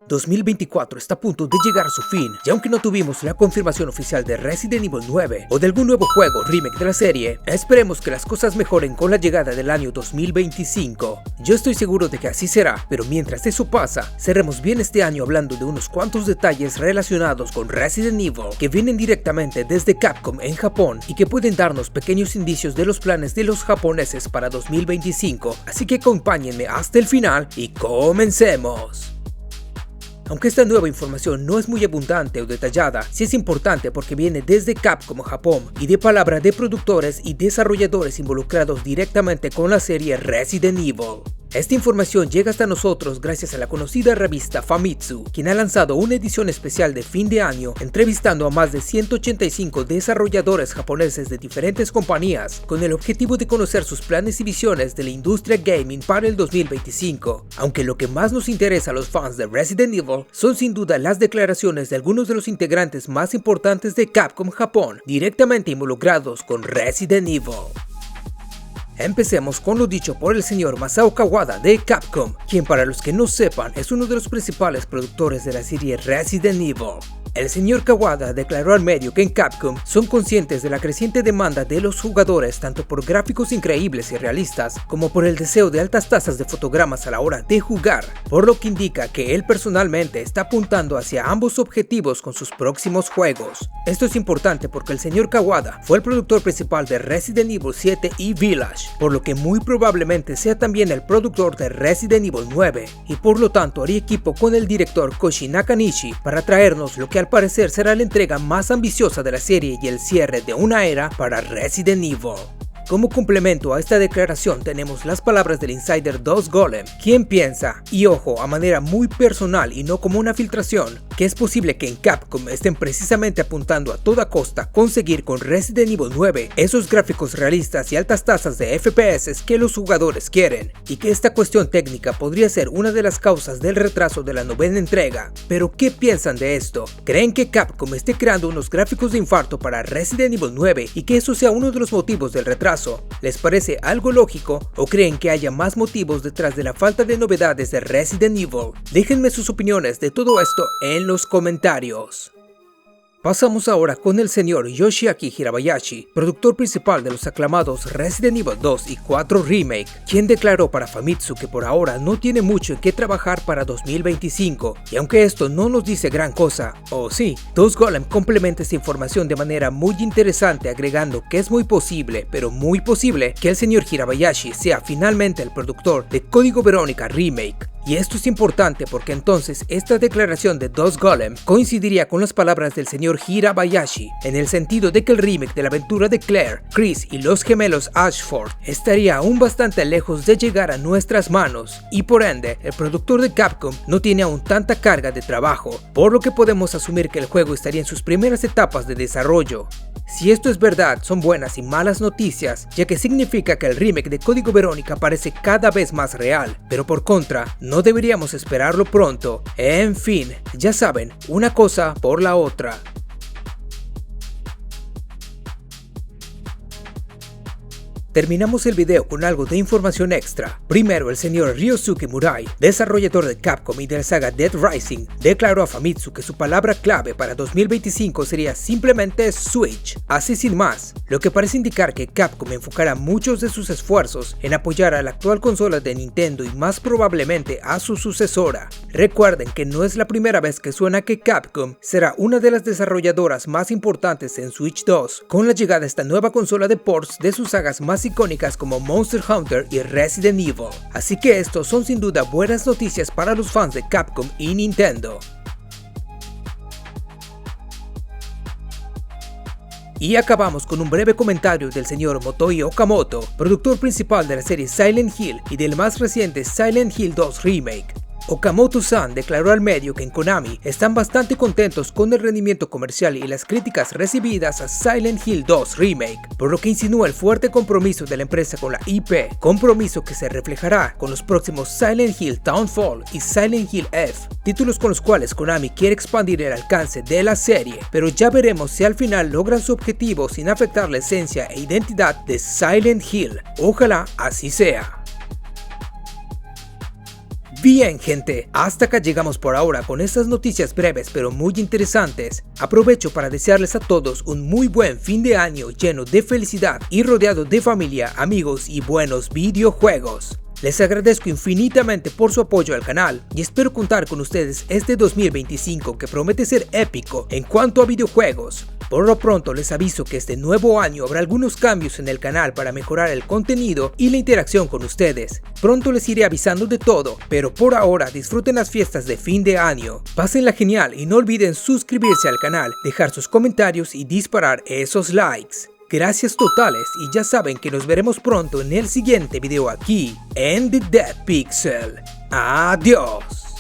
2024 está a punto de llegar a su fin, y aunque no tuvimos la confirmación oficial de Resident Evil 9 o de algún nuevo juego remake de la serie, esperemos que las cosas mejoren con la llegada del año 2025. Yo estoy seguro de que así será, pero mientras eso pasa, cerremos bien este año hablando de unos cuantos detalles relacionados con Resident Evil que vienen directamente desde Capcom en Japón y que pueden darnos pequeños indicios de los planes de los japoneses para 2025, así que acompáñenme hasta el final y comencemos. Aunque esta nueva información no es muy abundante o detallada, sí es importante porque viene desde Capcom Japón y de palabra de productores y desarrolladores involucrados directamente con la serie Resident Evil. Esta información llega hasta nosotros gracias a la conocida revista Famitsu, quien ha lanzado una edición especial de fin de año entrevistando a más de 185 desarrolladores japoneses de diferentes compañías con el objetivo de conocer sus planes y visiones de la industria gaming para el 2025. Aunque lo que más nos interesa a los fans de Resident Evil son sin duda las declaraciones de algunos de los integrantes más importantes de Capcom Japón directamente involucrados con Resident Evil. Empecemos con lo dicho por el señor Masao Kawada de Capcom, quien para los que no sepan es uno de los principales productores de la serie Resident Evil. El señor Kawada declaró al medio que en Capcom son conscientes de la creciente demanda de los jugadores tanto por gráficos increíbles y realistas como por el deseo de altas tasas de fotogramas a la hora de jugar, por lo que indica que él personalmente está apuntando hacia ambos objetivos con sus próximos juegos. Esto es importante porque el señor Kawada fue el productor principal de Resident Evil 7 y Village, por lo que muy probablemente sea también el productor de Resident Evil 9 y por lo tanto haría equipo con el director Koji Nakanishi para traernos lo que al parecer será la entrega más ambiciosa de la serie y el cierre de una era para Resident Evil. Como complemento a esta declaración tenemos las palabras del insider DosGolem, quien piensa, y ojo, a manera muy personal y no como una filtración, que es posible que en Capcom estén precisamente apuntando a toda costa conseguir con Resident Evil 9 esos gráficos realistas y altas tasas de FPS que los jugadores quieren, y que esta cuestión técnica podría ser una de las causas del retraso de la novena entrega. Pero ¿qué piensan de esto? ¿Creen que Capcom esté creando unos gráficos de infarto para Resident Evil 9 y que eso sea uno de los motivos del retraso? ¿Les parece algo lógico o creen que haya más motivos detrás de la falta de novedades de Resident Evil? Déjenme sus opiniones de todo esto en los comentarios. Pasamos ahora con el señor Yoshiaki Hirabayashi, productor principal de los aclamados Resident Evil 2 y 4 Remake, quien declaró para Famitsu que por ahora no tiene mucho en qué trabajar para 2025, y aunque esto no nos dice gran cosa, o sí, DosGolem complementa esta información de manera muy interesante agregando que es muy posible, pero muy posible, que el señor Hirabayashi sea finalmente el productor de Código Verónica Remake. Y esto es importante porque entonces esta declaración de DosGolem coincidiría con las palabras del señor Hirabayashi, en el sentido de que el remake de la aventura de Claire, Chris y los gemelos Ashford estaría aún bastante lejos de llegar a nuestras manos, y por ende el productor de Capcom no tiene aún tanta carga de trabajo, por lo que podemos asumir que el juego estaría en sus primeras etapas de desarrollo. Si esto es verdad, son buenas y malas noticias, ya que significa que el remake de Código Verónica parece cada vez más real, pero por contra, no deberíamos esperarlo pronto. En fin, ya saben, una cosa por la otra. Terminamos el video con algo de información extra. Primero, el señor Ryosuke Murai, desarrollador de Capcom y de la saga Dead Rising, declaró a Famitsu que su palabra clave para 2025 sería simplemente Switch, así sin más, lo que parece indicar que Capcom enfocará muchos de sus esfuerzos en apoyar a la actual consola de Nintendo y más probablemente a su sucesora. Recuerden que no es la primera vez que suena que Capcom será una de las desarrolladoras más importantes en Switch 2, con la llegada de esta nueva consola de ports de sus sagas más icónicas como Monster Hunter y Resident Evil. Así que estos son sin duda buenas noticias para los fans de Capcom y Nintendo. Y acabamos con un breve comentario del señor Motoi Okamoto, productor principal de la serie Silent Hill y del más reciente Silent Hill 2 Remake. Okamoto-san declaró al medio que en Konami están bastante contentos con el rendimiento comercial y las críticas recibidas a Silent Hill 2 Remake, por lo que insinúa el fuerte compromiso de la empresa con la IP, compromiso que se reflejará con los próximos Silent Hill Downfall y Silent Hill F, títulos con los cuales Konami quiere expandir el alcance de la serie, pero ya veremos si al final logran su objetivo sin afectar la esencia e identidad de Silent Hill. Ojalá así sea. Bien gente, hasta acá llegamos por ahora con estas noticias breves pero muy interesantes. Aprovecho para desearles a todos un muy buen fin de año lleno de felicidad y rodeado de familia, amigos y buenos videojuegos. Les agradezco infinitamente por su apoyo al canal y espero contar con ustedes este 2025 que promete ser épico en cuanto a videojuegos. Por lo pronto les aviso que este nuevo año habrá algunos cambios en el canal para mejorar el contenido y la interacción con ustedes. Pronto les iré avisando de todo, pero por ahora disfruten las fiestas de fin de año. Pásenla genial y no olviden suscribirse al canal, dejar sus comentarios y disparar esos likes. Gracias totales y ya saben que nos veremos pronto en el siguiente video aquí en The Dead Pixel. Adiós.